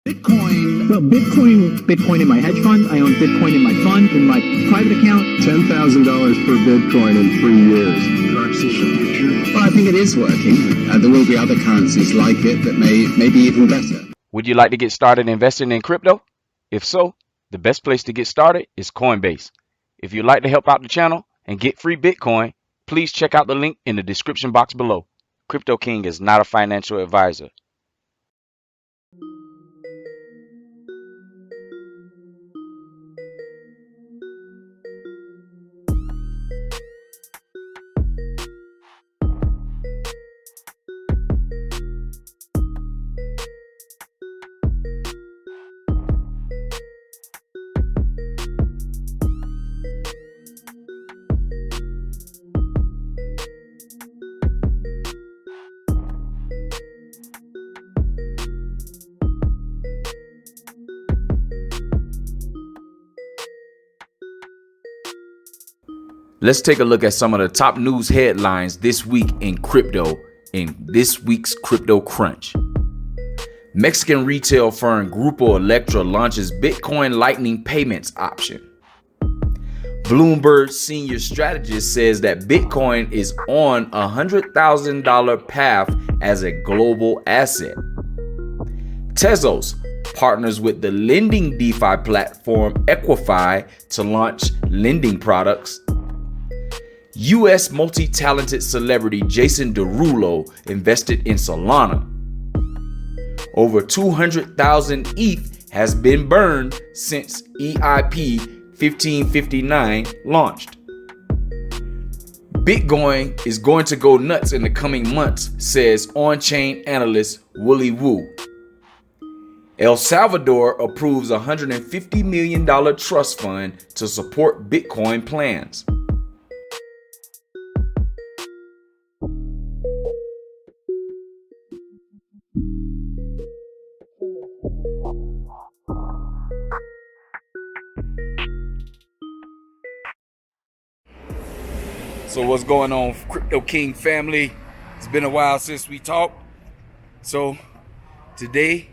Bitcoin. Well, Bitcoin in my hedge fund. I own Bitcoin in my fund, in my private account. $10,000 per Bitcoin in 3 years. Dark see the future. Well, I think it is working. There will be other currencies like it that may be even better. Would you like to get started investing in crypto? If so, the best place to get started is Coinbase. If you'd like to help out the channel and get free Bitcoin, please check out the link in the description box below. Crypto King is not a financial advisor. Let's take a look at some of the top news headlines this week in crypto in this week's Crypto Crunch. Mexican retail firm Grupo Electra launches Bitcoin Lightning payments option. Bloomberg senior strategist says that Bitcoin is on a $100,000 path as a global asset. Tezos partners with the lending DeFi platform Equify to launch lending products. U.S. multi-talented celebrity Jason Derulo invested in Solana. Over 200,000 ETH has been burned since EIP 1559 launched. Bitcoin is going to go nuts in the coming months, says on-chain analyst Willy Woo. El Salvador approves a $150 million trust fund to support Bitcoin plans. So what's going on, Crypto King family? It's been a while since we talked. So today,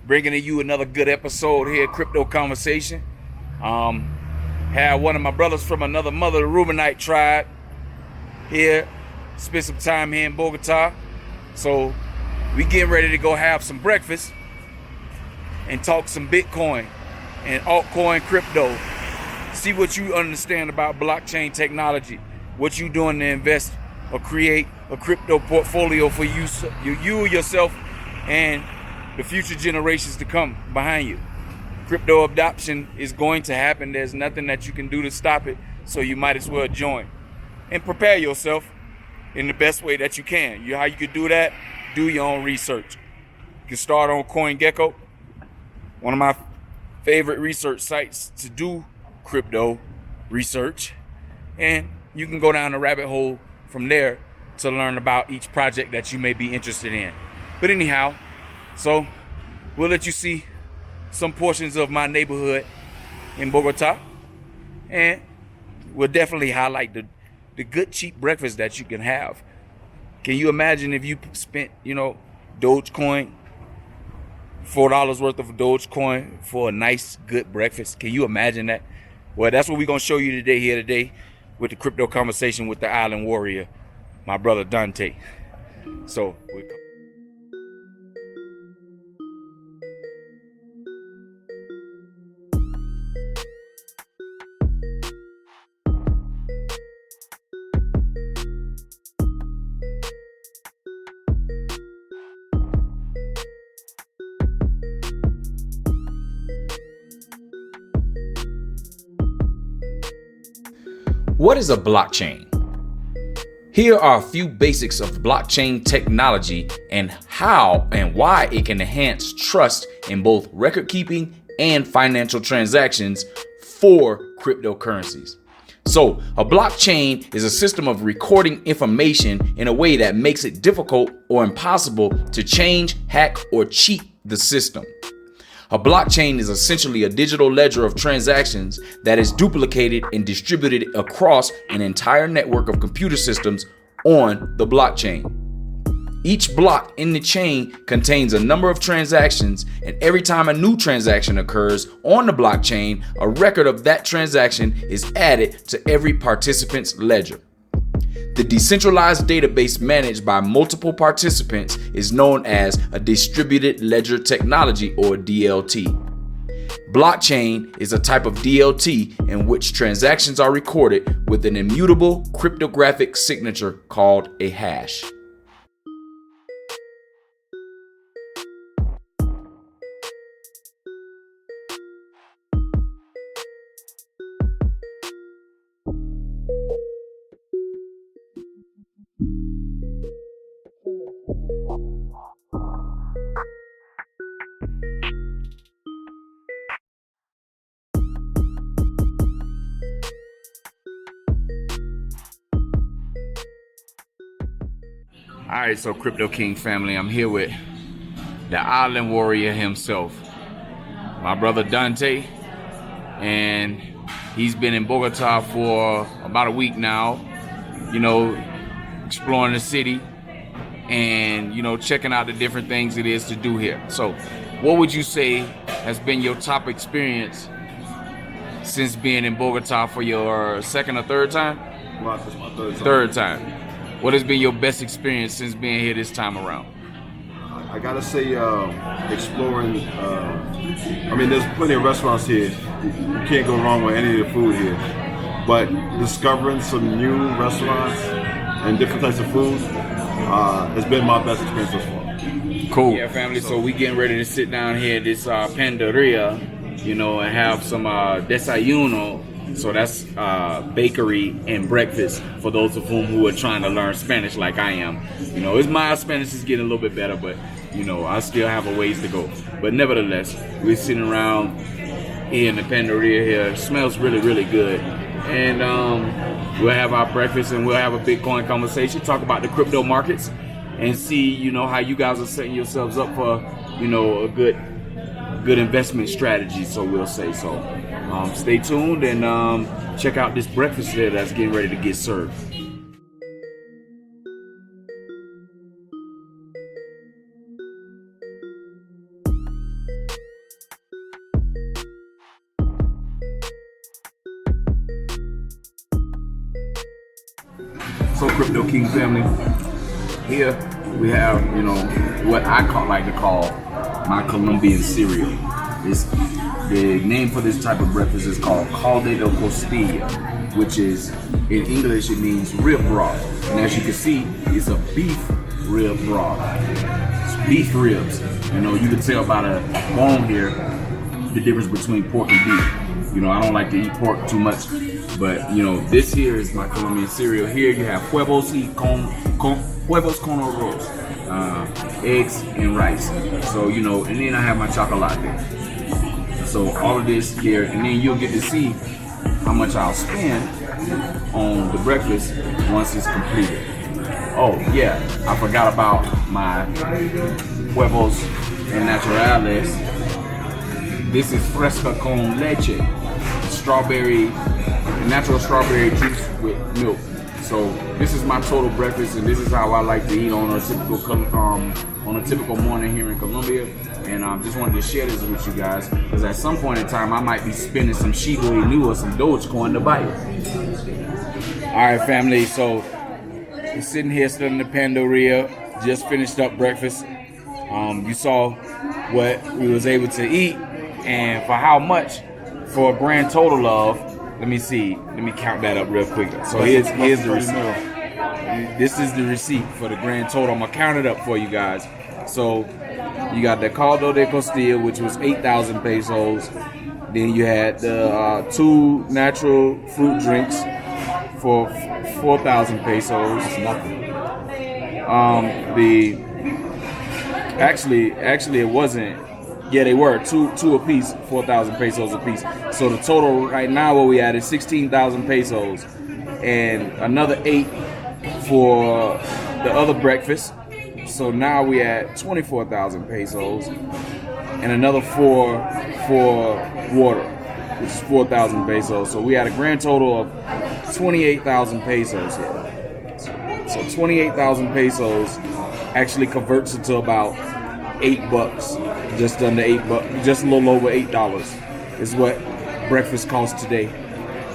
bringing to you another good episode here at Crypto Conversation. Had one of my brothers from another mother, the Rubenite tribe, here. Spent some time here in Bogota. So we getting ready to go have some breakfast and talk some Bitcoin and altcoin crypto. See what you understand about blockchain technology. What you doing to invest or create a crypto portfolio for you yourself and the future generations to come behind you. Crypto adoption is going to happen. There's nothing that you can do to stop it, so you might as well join and prepare yourself in the best way that you can. How you can do that? Do your own research. You can start on CoinGecko, one of my favorite research sites to do crypto research, and you can go down the rabbit hole from there to learn about each project that you may be interested in. But anyhow, so we'll let you see some portions of my neighborhood in Bogota, and we'll definitely highlight the good cheap breakfast that you can have. Can you imagine if you spent, Dogecoin, $4 worth of Dogecoin for a nice good breakfast? Can you imagine that? Well, that's what we're gonna show you today with the Crypto Conversation with the Island Warrior, my brother Dante. So what is a blockchain? Here are a few basics of blockchain technology and how and why it can enhance trust in both record keeping and financial transactions for cryptocurrencies. So, a blockchain is a system of recording information in a way that makes it difficult or impossible to change, hack, or cheat the system. A blockchain is essentially a digital ledger of transactions that is duplicated and distributed across an entire network of computer systems on the blockchain. Each block in the chain contains a number of transactions, and every time a new transaction occurs on the blockchain, a record of that transaction is added to every participant's ledger. The decentralized database managed by multiple participants is known as a distributed ledger technology, or DLT. Blockchain is a type of DLT in which transactions are recorded with an immutable cryptographic signature called a hash. All right, so Crypto King family, I'm here with the island warrior himself, my brother Dante, and he's been in Bogota for about a week now, exploring the city and, checking out the different things it is to do here. So what would you say has been your top experience since being in Bogota for your second or third time? Well, this is my Third time. What has been your best experience since being here this time around? I gotta say, exploring. There's plenty of restaurants here. You can't go wrong with any of the food here. But discovering some new restaurants and different types of food has been my best experience thus far. Cool. Yeah, family. So we getting ready to sit down here at this Panderia, and have some desayuno. So that's bakery and breakfast for those of who are trying to learn Spanish like I am. My Spanish is getting a little bit better, but I still have a ways to go. But nevertheless, we're sitting around here in the Panderia here. It smells really, really good. And we'll have our breakfast and we'll have a Bitcoin conversation, talk about the crypto markets and see, how you guys are setting yourselves up for, a good investment strategy, so we'll say so. Stay tuned and check out this breakfast here that's getting ready to get served. So Crypto King family, here we have, what I like to call my Colombian cereal. The name for this type of breakfast is called caldo de costilla, which is, in English, it means rib broth. And as you can see, it's a beef rib broth. It's beef ribs. You can tell by the bone here the difference between pork and beef. I don't like to eat pork too much, but this here is my Colombian cereal. Here you have huevos con arroz, eggs and rice. So and then I have my chocolate. So all of this here, and then you'll get to see how much I'll spend on the breakfast once it's completed. Oh yeah, I forgot about my huevos and naturales. This is fresca con leche, natural strawberry juice with milk. So this is my total breakfast, and this is how I like to eat on a typical morning here in Colombia. And I just wanted to share this with you guys, because at some point in time I might be spending some Shiba Inu or some Dogecoin to buy it. All right, family. So we're sitting here still in the Panderia. Just finished up breakfast. You saw what we was able to eat, and for how much, for a grand total of. Let me see. Let me count that up real quick. So here's the receipt. This is the receipt for the grand total. I'm gonna count it up for you guys. So you got the caldo de costilla, which was 8,000 pesos. Then you had the 2 natural fruit drinks for 4,000 pesos. That's nothing. Actually it wasn't. Yeah, they were two a piece, 4,000 pesos a piece. So the total right now what we had is 16,000 pesos, and another 8 for the other breakfast. So now we at 24,000 pesos, and another 4 for water, which is 4,000 pesos. So we had a grand total of 28,000 pesos here. So 28,000 pesos actually converts into about $8, just under $8, just a little over $8 is what breakfast costs today.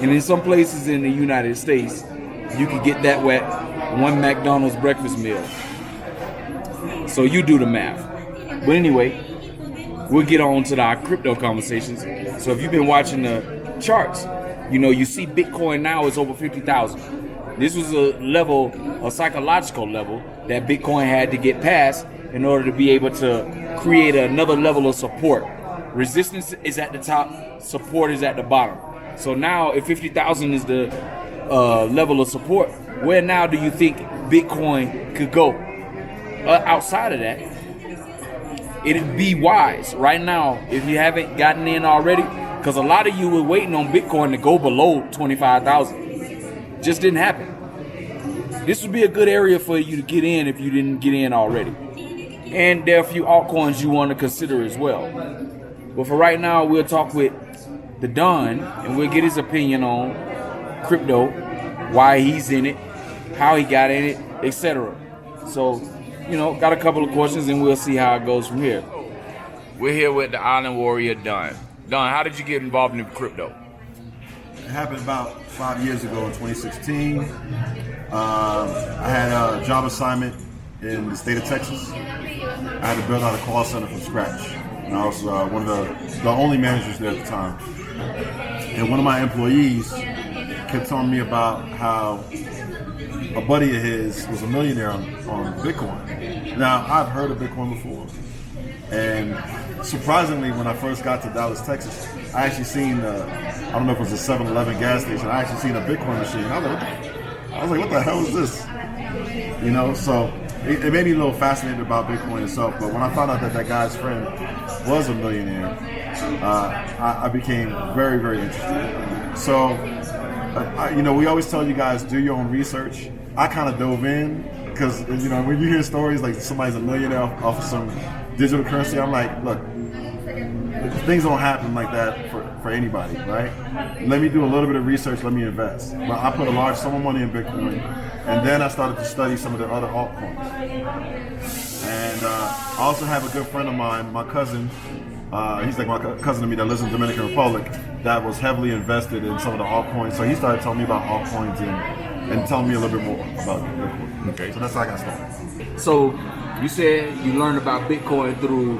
And in some places in the United States, you can get that with one McDonald's breakfast meal. So you do the math. But anyway, we'll get on to our crypto conversations. So if you've been watching the charts, you see Bitcoin now is over 50,000. This was a psychological level that Bitcoin had to get past in order to be able to create another level of support. Resistance is at the top, support is at the bottom. So now if 50,000 is the level of support, where now do you think Bitcoin could go? Outside of that, it'd be wise right now if you haven't gotten in already, because a lot of you were waiting on Bitcoin to go below 25,000. Just didn't happen. This would be a good area for you to get in if you didn't get in already. And there are a few altcoins you want to consider as well. But for right now, we'll talk with the Don and we'll get his opinion on crypto, why he's in it, how he got in it, etc. So, got a couple of questions and we'll see how it goes from here. We're here with the Island Warrior, Don. Don, how did you get involved in crypto? It happened about 5 years ago in 2016. I had a job assignment in the state of Texas. I had to build out a call center from scratch. And I was one of the only managers there at the time. And one of my employees kept telling me about how a buddy of his was a millionaire on Bitcoin. Now, I've heard of Bitcoin before. And surprisingly, when I first got to Dallas, Texas, I actually seen, I don't know if it was a 7-Eleven gas station, I actually seen a Bitcoin machine. I was like, what the hell is this? So it made me a little fascinated about Bitcoin itself. But when I found out that guy's friend was a millionaire, I became very, very interested. So, we always tell you guys, do your own research. I kind of dove in because, when you hear stories like somebody's a millionaire off of some digital currency, I'm like, look, things don't happen like that for anybody, right? Let me do a little bit of research, let me invest. But I put a large sum of money in Bitcoin, and then I started to study some of the other altcoins. And I also have a good friend of mine, my cousin, he's like my cousin to me that lives in the Dominican Republic, that was heavily invested in some of the altcoins. So he started telling me about altcoins and telling me a little bit more about Bitcoin. Okay. So that's how I got started. So you said you learned about Bitcoin through,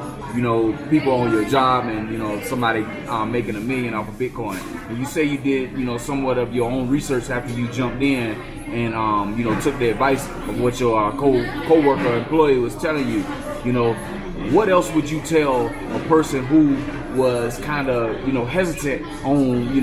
people on your job and, somebody making $1 million off of Bitcoin. And you say you did, somewhat of your own research after you jumped in and, took the advice of what your co-worker employee was telling you. What else would you tell a person who was kind of, hesitant on,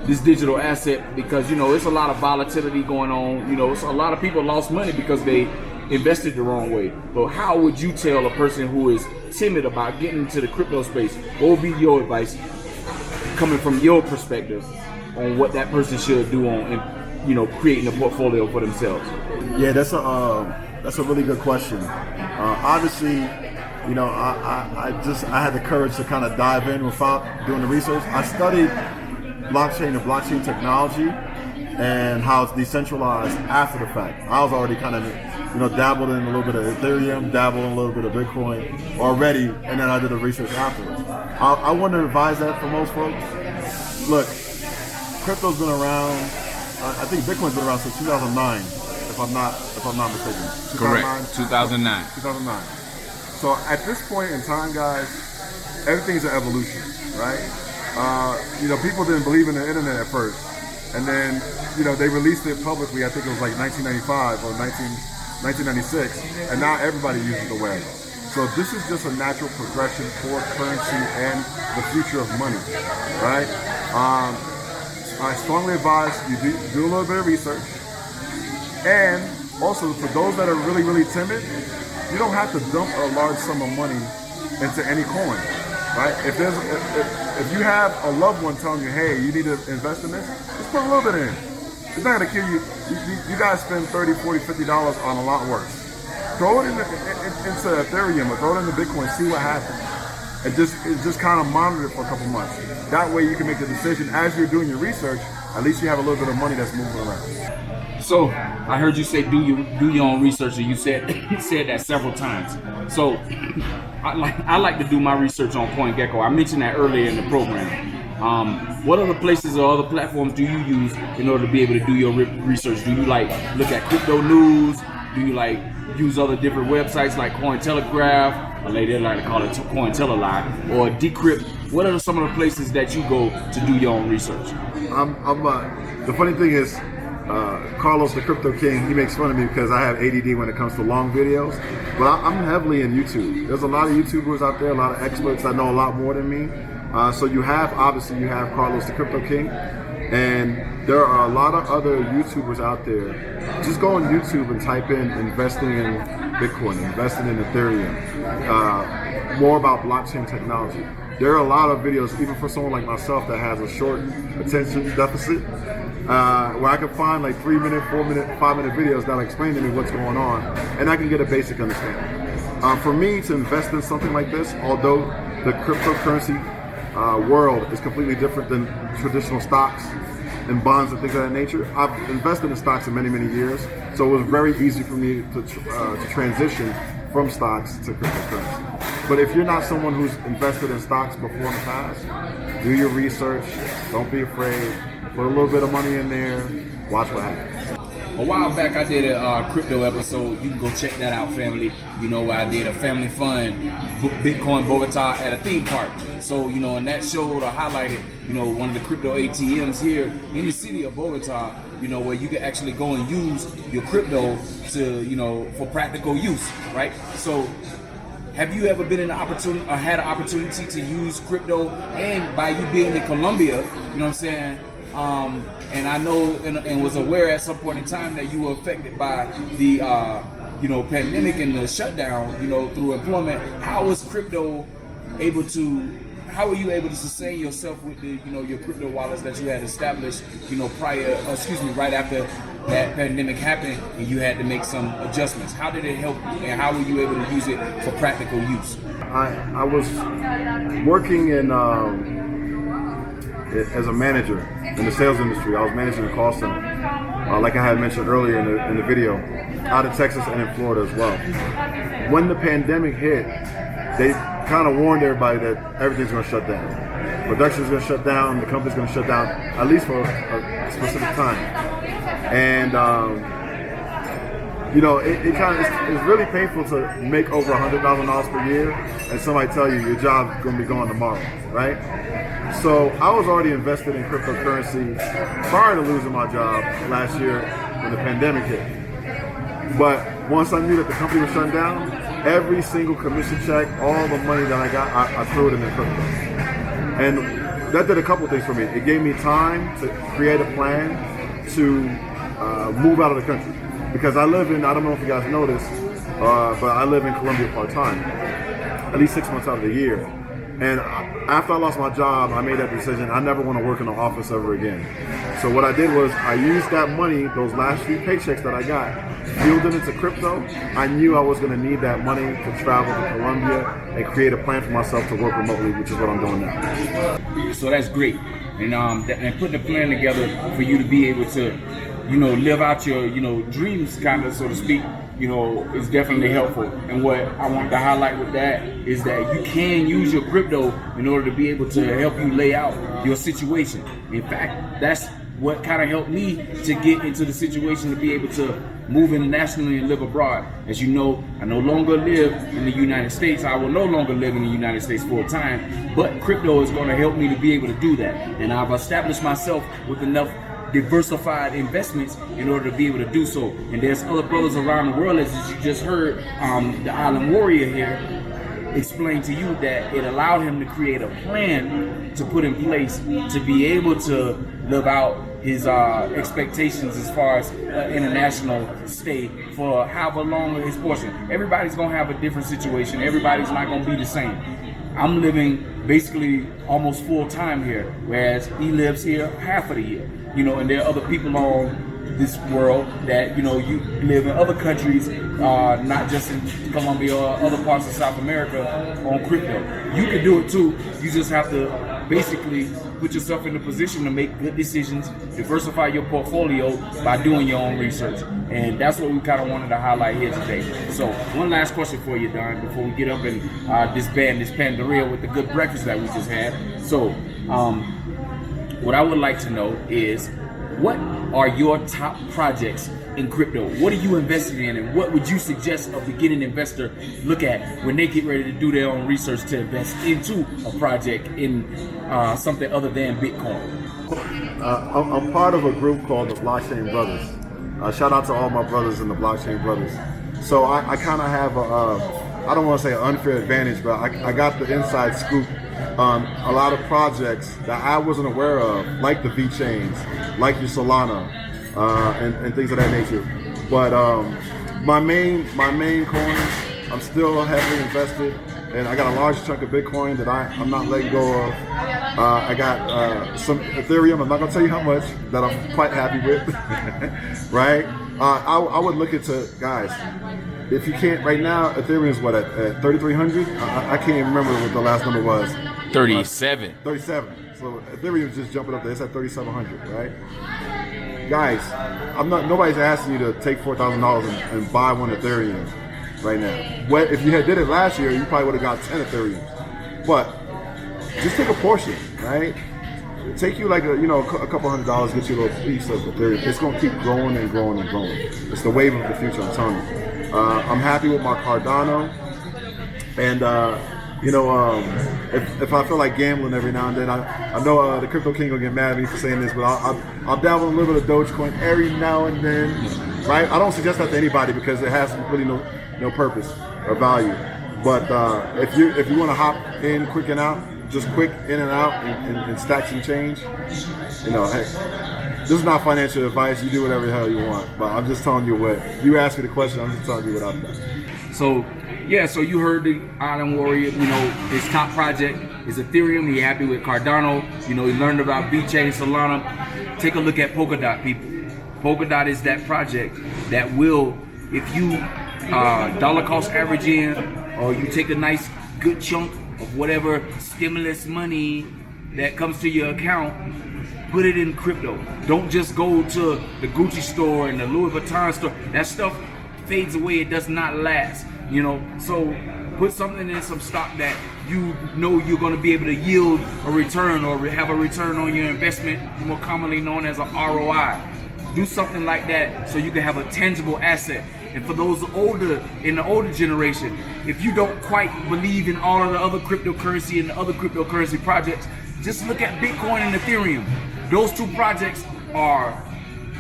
this digital asset? Because, it's a lot of volatility going on. It's a lot of people lost money because they invested the wrong way. But how would you tell a person who is timid about getting into the crypto space? What would be your advice coming from your perspective on what that person should do on, creating a portfolio for themselves? Yeah, that's a really good question. Obviously, I had the courage to kind of dive in without doing the research. I studied blockchain and blockchain technology and how it's decentralized after the fact. I was already kind of, dabbled in a little bit of Ethereum, dabbled in a little bit of Bitcoin already, and then I did the research afterwards. I wouldn't advise that for most folks. Look, crypto's been around. I think Bitcoin's been around since 2009, if I'm not mistaken. Correct. 2009. 2009. So at this point in time, guys, everything's an evolution, right? People didn't believe in the internet at first, and then they released it publicly. I think it was like 1995 or 1996, and now everybody uses the web. So this is just a natural progression for currency and the future of money, right? I strongly advise you do a little bit of research, and also for those that are really, really timid, you don't have to dump a large sum of money into any coin, right? If you have a loved one telling you, hey, you need to invest in this, just put a little bit in. It's not gonna kill you. You guys spend $30, $40, $50 on a lot worse. Throw it into Ethereum or throw it into Bitcoin, see what happens. And just kind of monitor it for a couple months. That way you can make the decision as you're doing your research, at least you have a little bit of money that's moving around. So I heard you say do your own research, and you said that several times. So I like to do my research on CoinGecko. I mentioned that earlier in the program. What other places or other platforms do you use in order to be able to do your research? Do you like look at crypto news? Do you like use other different websites like Cointelegraph, or they like to call it Cointelliline, or Decrypt? What are some of the places that you go to do your own research? The funny thing is, Carlos, the Crypto King, he makes fun of me because I have ADD when it comes to long videos, but I'm heavily in YouTube. There's a lot of YouTubers out there, a lot of experts that know a lot more than me. So you have Carlos, the Crypto King, and there are a lot of other YouTubers out there. Just go on YouTube and type in investing in Bitcoin, investing in Ethereum, more about blockchain technology. There are a lot of videos, even for someone like myself that has a short attention deficit, where I can find like 3-minute, 4-minute, 5-minute videos that'll explain to me what's going on, and I can get a basic understanding. For me to invest in something like this, although the cryptocurrency world is completely different than traditional stocks and bonds and things of that nature, I've invested in stocks in many, many years, so it was very easy for me to transition from stocks to cryptocurrency. But if you're not someone who's invested in stocks before in the past, do your research, don't be afraid, put a little bit of money in there, watch what happens. A while back, I did a crypto episode. You can go check that out, family. You know, I did a family fun Bitcoin Bogota at a theme park. So, you know, and that showed or highlighted, you know, one of the crypto ATMs here in the city of Bogota, you know, where you can actually go and use your crypto to, you know, for practical use, right? So, have you ever been in the opportunity or had an opportunity to use crypto? And by you being in Colombia, you know what I'm saying? And I know and was aware at some point in time that you were affected by the you know, pandemic and the shutdown, you know, through employment. How was crypto able to? How were you able to sustain yourself with the, you know, your crypto wallets that you had established, you know, right after that pandemic happened and you had to make some adjustments? How did it help you, and how were you able to use it for practical use? I was working in as a manager in the sales industry. I was managing a call center, like I had mentioned earlier in the video, out of Texas and in Florida as well. When the pandemic hit, they kind of warned everybody that everything's going to shut down. Production's going to shut down, the company's going to shut down, at least for a specific time. And you know, it's really painful to make over $100,000 per year and somebody tell you your job's going to be gone tomorrow, right? So I was already invested in cryptocurrency prior to losing my job last year when the pandemic hit. But once I knew that the company was shutting down, every single commission check, all the money that I got, I threw it in the crypto. And that did a couple things for me. It gave me time to create a plan to move out of the country. Because I live in, I don't know if you guys know this, but I live in Colombia part-time, at least 6 months out of the year. And after I lost my job, I made that decision. I never want to work in an office ever again. So what I did was I used that money, those last few paychecks that I got, fueled it into crypto. I knew I was going to need that money to travel to Colombia and create a plan for myself to work remotely, which is what I'm doing now. So that's great. And putting a plan together for you to be able to, you know, live out your, you know, dreams, kind of, so to speak, you know, is definitely helpful. And what I want to highlight with that is that you can use your crypto in order to be able to help you lay out your situation. In fact, that's what kind of helped me to get into the situation to be able to move internationally and live abroad. As you know, I no longer live in the United States. I will no longer live in the United States full time, but crypto is going to help me to be able to do that. And I've established myself with enough diversified investments in order to be able to do so. And there's other brothers around the world, as you just heard the Island Warrior here explain to you, that it allowed him to create a plan to put in place to be able to live out his expectations as far as international stay for however long his portion. Everybody's gonna have a different situation. Everybody's not gonna be the same. I'm living basically almost full time here, whereas he lives here half of the year. You know, and there are other people on this world that you live in other countries, not just in Colombia or other parts of South America on crypto. You can do it too. You just have to basically put yourself in a position to make good decisions, diversify your portfolio by doing your own research. And that's what we kind of wanted to highlight here today. So one last question for you, Don, before we get up and disband this Pandaria with the good breakfast that we just had. So what I would like to know is, what are your top projects in crypto? What are you invested in, and what would you suggest a beginning investor look at when they get ready to do their own research to invest into a project in something other than Bitcoin? I'm part of a group called the Blockchain Brothers. Shout out to all my brothers in the Blockchain Brothers. So I kind of have I don't want to say an unfair advantage, but I got the inside scoop on a lot of projects that I wasn't aware of, like the V-Chains, like your Solana, and things of that nature. But my main coins, I'm still heavily invested, and I got a large chunk of Bitcoin that I'm not letting go of. I got some Ethereum, I'm not gonna tell you how much, that I'm quite happy with, right? I would look into, guys, if you can't, right now, Ethereum is what, at 3,300? I can't even remember what the last number was. 37. 37. So Ethereum is just jumping up there. It's at 3,700, right? Guys, nobody's asking you to take $4,000 and buy one Ethereum right now. What if you did it last year? You probably would have got 10 Ethereums. But just take a portion, right? Take you like a couple $100, get you a little piece of Ethereum. It's gonna keep growing and growing and growing. It's the wave of the future, I'm telling you. I'm happy with my Cardano, and if I feel like gambling every now and then, I know the Crypto King will get mad at me for saying this, but I'll dabble in a little bit of Dogecoin every now and then, right? I don't suggest that to anybody because it has really no purpose or value. But if you want to hop in quick and out, just quick in and out and stack some change, hey, this is not financial advice. You do whatever the hell you want, but I'm just telling you what you asked me the question. I'm just telling you what I've done. So you heard the Island Warrior. His top project is Ethereum. He happy with Cardano. He learned about VeChain, Solana. Take a look at Polkadot, people. Polkadot is that project that will, if you dollar cost average in, or you take a nice good chunk of whatever stimulus money that comes to your account, put it in crypto. Don't just go to the Gucci store and the Louis Vuitton store. That stuff fades away. It does not last. So put something in some stock that you're going to be able to yield a return or have a return on your investment, more commonly known as an ROI. Do something like that so you can have a tangible asset. And for those in the older generation, if you don't quite believe in all of the other cryptocurrency and the other cryptocurrency projects, just look at Bitcoin and Ethereum. Those two projects are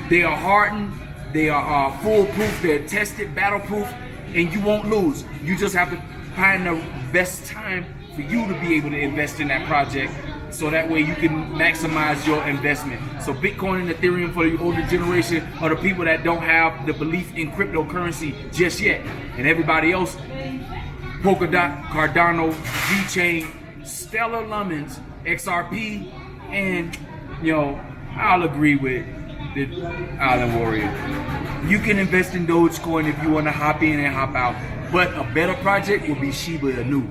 hardened, they are foolproof, they're tested, battle-proof, and you won't lose. You just have to find the best time for you to be able to invest in that project, so that way you can maximize your investment. So Bitcoin and Ethereum for the older generation are the people that don't have the belief in cryptocurrency just yet. And everybody else, Polkadot, Cardano, VeChain, Stellar Lemons, XRP, and I'll agree with the Island Warrior. You can invest in Dogecoin if you want to hop in and hop out, but a better project would be Shiba Inu.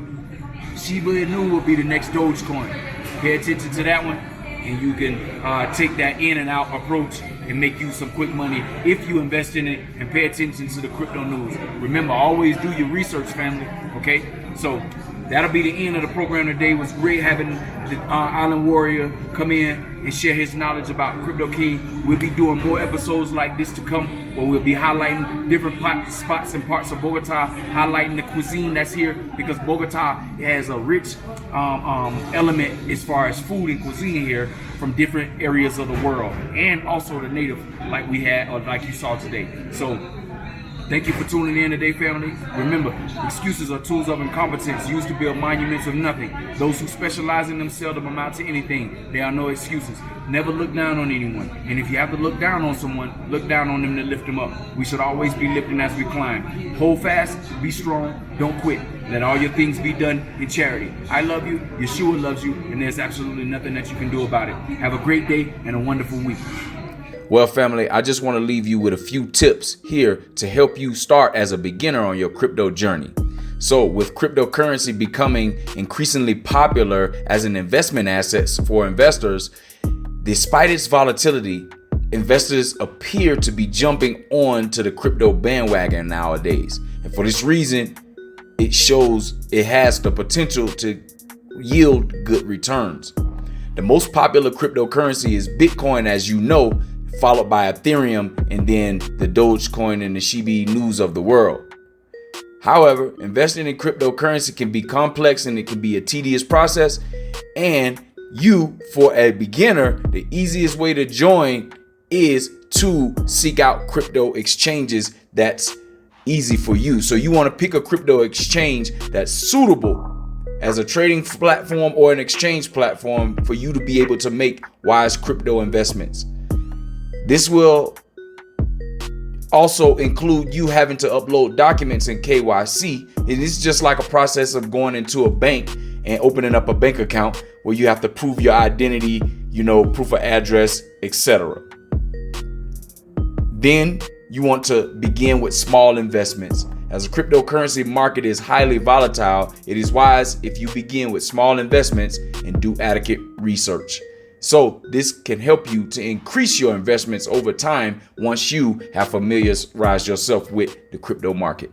Shiba Inu will be the next Dogecoin. Pay attention to that one, and you can take that in and out approach and make you some quick money if you invest in it and pay attention to the crypto news. Remember, always do your research, family, okay? So that'll be the end of the program today. It was great having the Island Warrior come in and share his knowledge about Crypto King. We'll be doing more episodes like this to come, where we'll be highlighting different spots and parts of Bogota, highlighting the cuisine that's here, because Bogota has a rich element as far as food and cuisine here from different areas of the world, and also the native like we had, or like you saw today. So thank you for tuning in today, family. Remember, excuses are tools of incompetence used to build monuments of nothing. Those who specialize in them seldom amount to anything. There are no excuses. Never look down on anyone. And if you have to look down on someone, look down on them to lift them up. We should always be lifting as we climb. Hold fast, be strong, don't quit. Let all your things be done in charity. I love you, Yeshua loves you, and there's absolutely nothing that you can do about it. Have a great day and a wonderful week. Well, family, I just want to leave you with a few tips here to help you start as a beginner on your crypto journey. So with cryptocurrency becoming increasingly popular as an investment asset for investors, despite its volatility, investors appear to be jumping on to the crypto bandwagon nowadays. And for this reason, it shows it has the potential to yield good returns. The most popular cryptocurrency is Bitcoin, as you know, followed by Ethereum, and then the Dogecoin and the Shiba Inus of the world. However, investing in cryptocurrency can be complex and it can be a tedious process. And for a beginner, the easiest way to join is to seek out crypto exchanges that's easy for you. So you want to pick a crypto exchange that's suitable as a trading platform or an exchange platform for you to be able to make wise crypto investments. This will also include you having to upload documents in KYC. It is just like a process of going into a bank and opening up a bank account where you have to prove your identity, proof of address, etc. Then you want to begin with small investments. As the cryptocurrency market is highly volatile, it is wise if you begin with small investments and do adequate research. So this can help you to increase your investments over time once you have familiarized yourself with the crypto market.